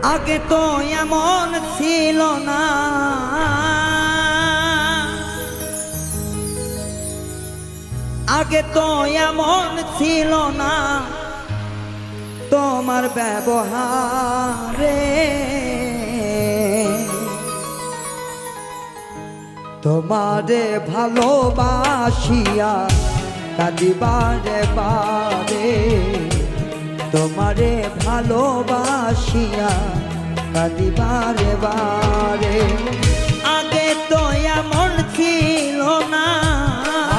আগে তো এমন ছিল না, আগে তো এমন ছিল না তোমার ব্যবহারে। তোমারে ভালোবাসিয়া কাঁদি বারে বারে, তোমারে ভালোবাসিয়া কাঁদি বারে বারে। আগে তো এমন ছিল না,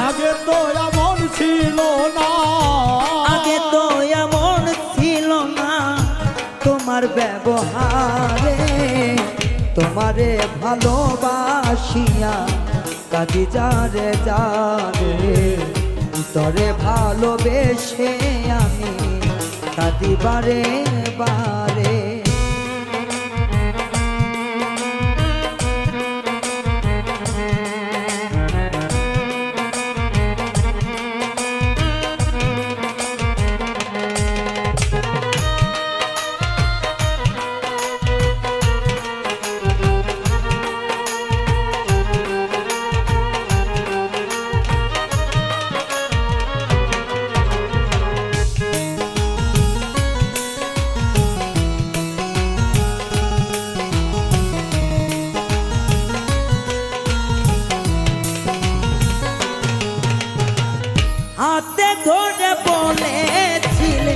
আগে তো এমন ছিল না, আগে তো এমন ছিল না তোমার ব্যবহারে। তোমারে ভালোবাসিয়া কাঁদি যারে যারে, তরে ভালোবেসে আমি কাঁদি বারে বারে। হাতে ধরে বলেছিলে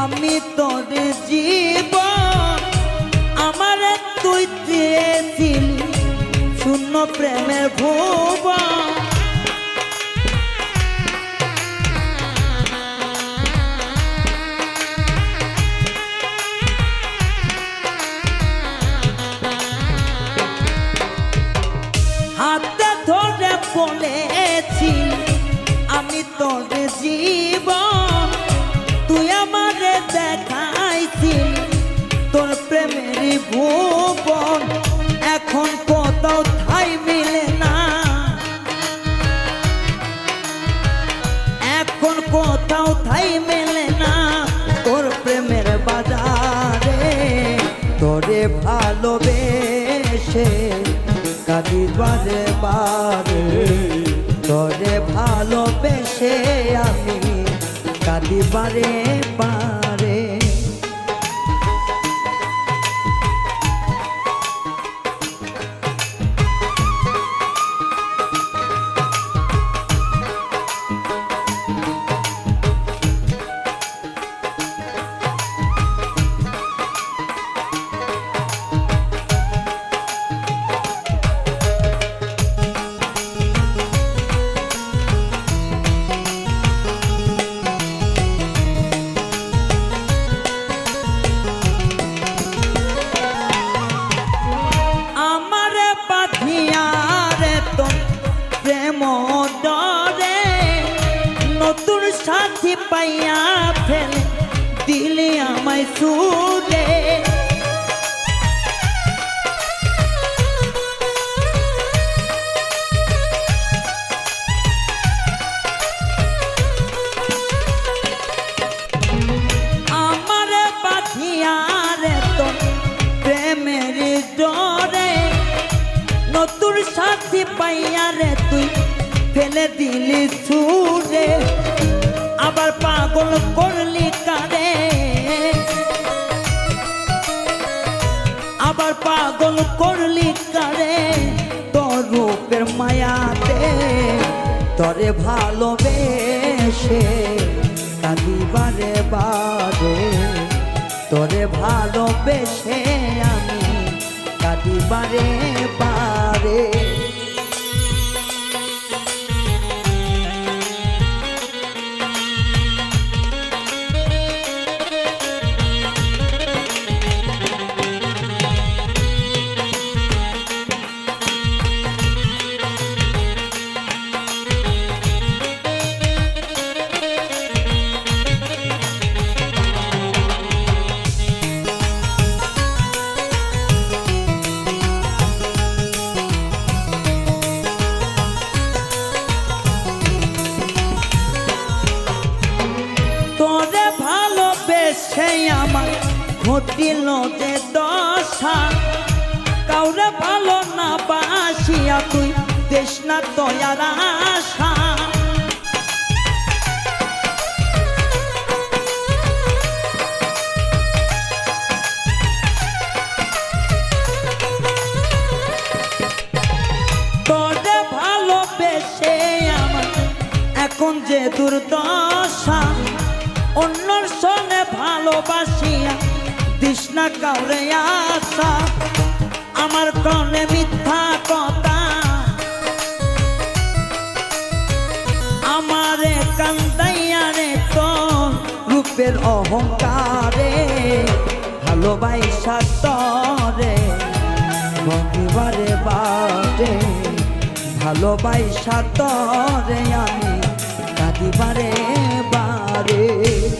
আমি তোর জীবন, আমার তুই দিয়েছিলি শূন্য প্রেমের ভুবন। হাতে ধরে বলেছিলি আমি তোর জীবন, তুই আমারে দেখাইছিলি তোর প্রেমের ভুবন। এখন কোথাও ঠাই মিলে না, এখন কোথাও ঠাই মেলে না তোর প্রেমের বাজারে। তোরে ভালোবেসে কাঁদি বারে বারে, তোরে ভালোবেসে আমি কাঁদি বারে বারে। নতুন সাথী পাইয়া ফেলে দিলে আমায় সুরে, আমার পাখিয়ার তো প্রেমের ডরে। নতুন সাথী পাইয়া রে তুই ফেলে দিলি ছুড়ে, আবার পাগল করলি কারে, আবার পাগল করলি কারে তোর রূপের মায়াতে। তরে ভালোবেসে কাঁদি বারে বারে, তোরে ভালোবেসে আমি কাঁদি বারে বারে। ঘটিল যে দশা কাউরে ভালো না বাসিয়া তুই দেশ না তয়ার আশা তোরে ভালোবেসে আমার এখন যে দুর্দশা অন্যর সঙ্গে ভালোবাসিয়া দিস না কাউরে আশা আমার কনে মিথ্যা কথা আমারে কান্দাইয়া রে তোর রূপের অহংকারে ভালোবাসা তরে ভগিবারে বারে ভালোবাসা তরে আমি কাঁদিবারে বা